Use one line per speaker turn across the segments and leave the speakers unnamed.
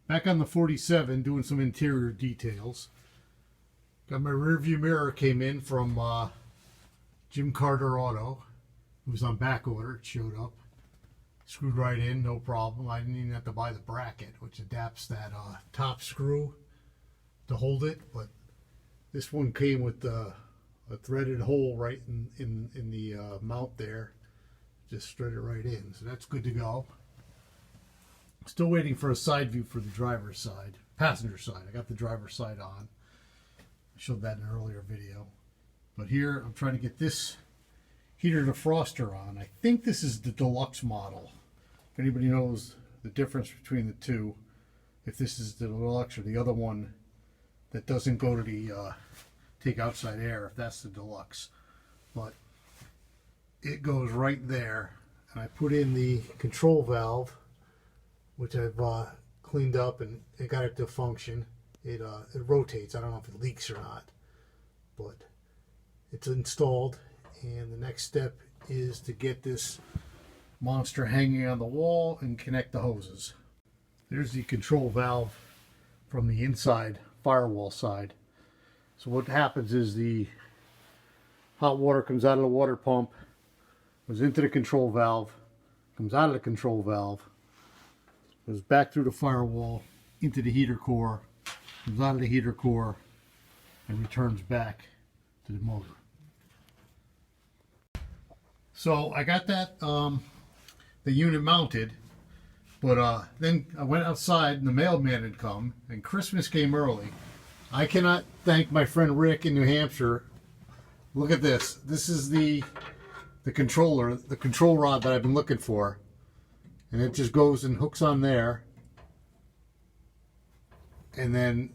Back on the 47 doing some interior details. Got my rear view mirror came in from Jim Carter Auto. It was on back order. It showed up. Screwed right in, no problem. I didn't even have to buy the bracket, which adapts that top screw to hold it. But this one came with a threaded hole right in the mount there. Just thread it right in. So that's good to go. Still waiting for a side view for the driver's side, passenger side. I got the driver's side on. I showed that in an earlier video. But here I'm trying to get this heater defroster on. I think this is the deluxe model. If anybody knows the difference between the two, if this is the deluxe or the other one that doesn't go to the take outside air, if that's the deluxe. But it goes right there, and I put in the control valve, which I've cleaned up and it got it to function. It rotates. I don't know if it leaks or not, but it's installed. And the next step is to get this monster hanging on the wall and connect the hoses. There's the control valve from the inside firewall side. So what happens is the hot water comes out of the water pump, goes into the control valve, comes out of the control valve, goes back through the firewall into the heater core, comes out of the heater core, and returns back to the motor. So I got that the unit mounted, but then I went outside and the mailman had come, and Christmas came early. I cannot thank my friend Rick in New Hampshire. Look at this. This is the controller, the control rod that I've been looking for. And it just goes and hooks on there. And then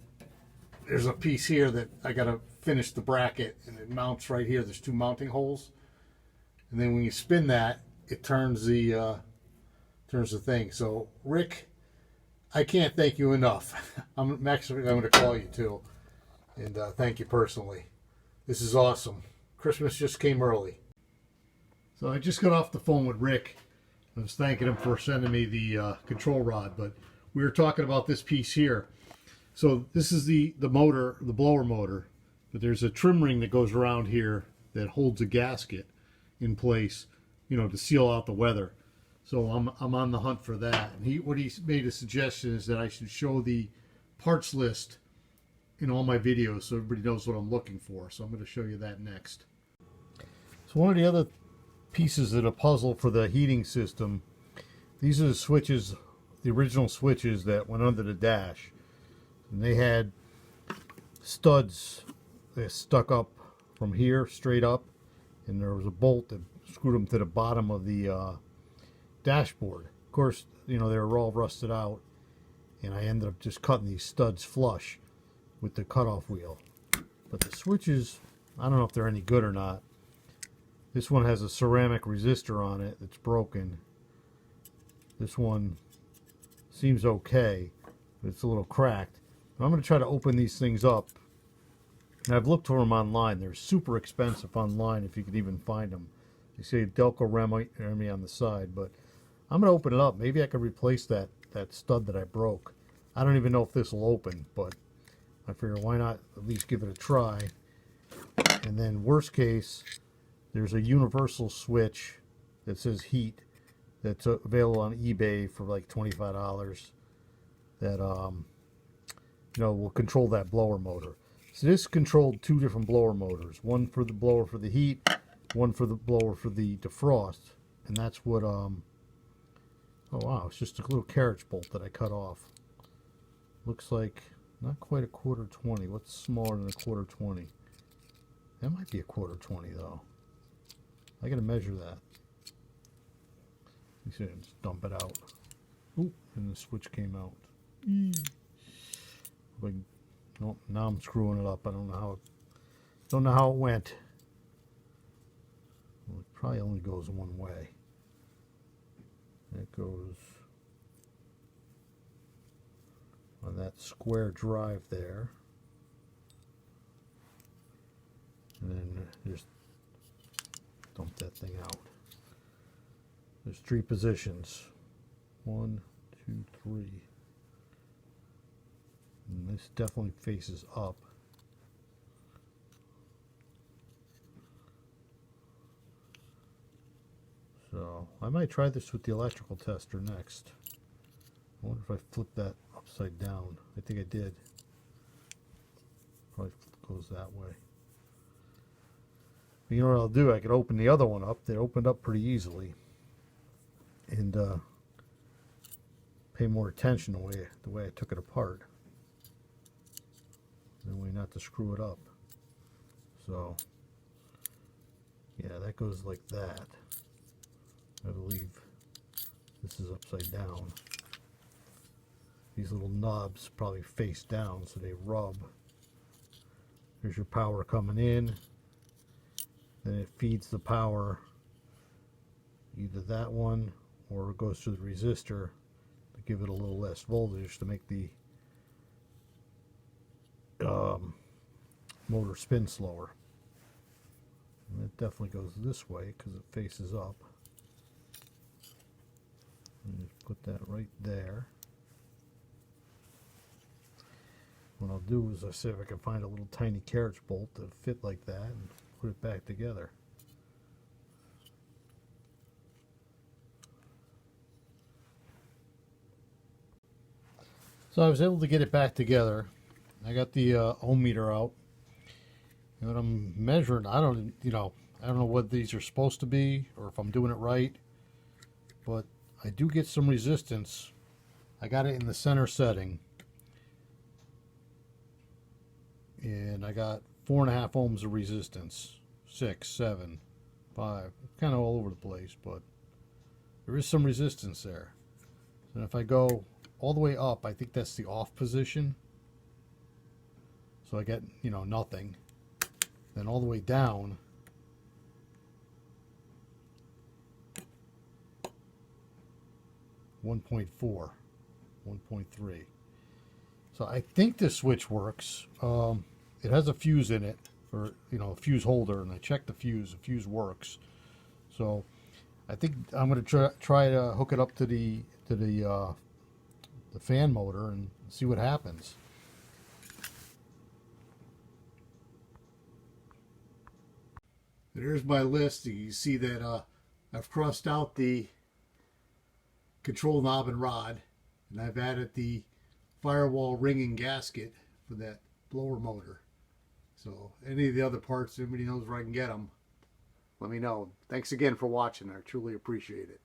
there's a piece here that I got to finish the bracket, and it mounts right here. There's two mounting holes. And then when you spin that, it turns the thing. So Rick, I can't thank you enough. I'm going to call you too, and thank you personally. This is awesome. Christmas just came early. So I just got off the phone with Rick. I was thanking him for sending me the control rod, but we were talking about this piece here. So this is the motor, the blower motor, but there's a trim ring that goes around here that holds a gasket in place, you know, to seal out the weather. So I'm on the hunt for that. And what he made a suggestion is that I should show the parts list in all my videos so everybody knows what I'm looking for. So I'm going to show you that next. So one of the other pieces of the puzzle for the heating system, these are the switches, the original switches that went under the dash, and they had studs that stuck up from here straight up, and there was a bolt that screwed them to the bottom of the dashboard. Of course, you know, they were all rusted out, and I ended up just cutting these studs flush with the cutoff wheel. But the switches, I don't know if they're any good or not. This one has a ceramic resistor on it that's broken. This one seems okay, but it's a little cracked. But I'm going to try to open these things up. And I've looked for them online. They're super expensive online if you can even find them. You see Delco Remy on the side, but I'm going to open it up. Maybe I can replace that stud that I broke. I don't even know if this will open, but I figure why not at least give it a try. And then worst case, there's a universal switch that says heat that's available on eBay for like $25 that you know, will control that blower motor. So this controlled two different blower motors, one for the blower for the heat, one for the blower for the defrost, and that's what oh wow, it's just a little carriage bolt that I cut off. Looks like not quite a 1/4 20. What's smaller than a 1/4 20? That might be a 1/4 20 though. I gotta measure that. You see, let's dump it out. Ooh, and the switch came out. Like, nope, now I'm screwing it up. I don't know how it went. Well, it probably only goes one way. It goes on that square drive there, and then just dump that thing out. There's 3 positions. 1, 2, 3. this definitely faces up. So I might try this with the electrical tester next. I wonder if I flip that upside down. I think I did. Probably goes that way. But you know what I'll do? I could open the other one up. They opened up pretty easily. And pay more attention the way I took it apart. That way not to screw it up. So yeah, that goes like that. I believe this is upside down. These little knobs probably face down so they rub. There's your power coming in. Then it feeds the power either that one or it goes to the resistor to give it a little less voltage to make the motor spin slower. And it definitely goes this way because it faces up. And just put that right there. What I'll do is I'll see if I can find a little tiny carriage bolt to fit like that and put it back together. So I was able to get it back together. I got the ohm meter out. And what I'm measuring, I don't know what these are supposed to be or if I'm doing it right, but I do get some resistance. I got it in the center setting. And I got 4.5 ohms of resistance. 6, 7, 5. Kind of all over the place, but there is some resistance there. And if I go all the way up, I think that's the off position. So I get, nothing. Then all the way down, .4, 1.3. So I think this switch works. It has a fuse in it, or a fuse holder, and I checked the fuse. The fuse works. So I think I'm going to try to hook it up to the fan motor and see what happens. There's my list. You can see that I've crossed out the control knob and rod, and I've added the firewall ring and gasket for that blower motor. So any of the other parts, anybody knows where I can get them, let me know. Thanks again for watching. I truly appreciate it.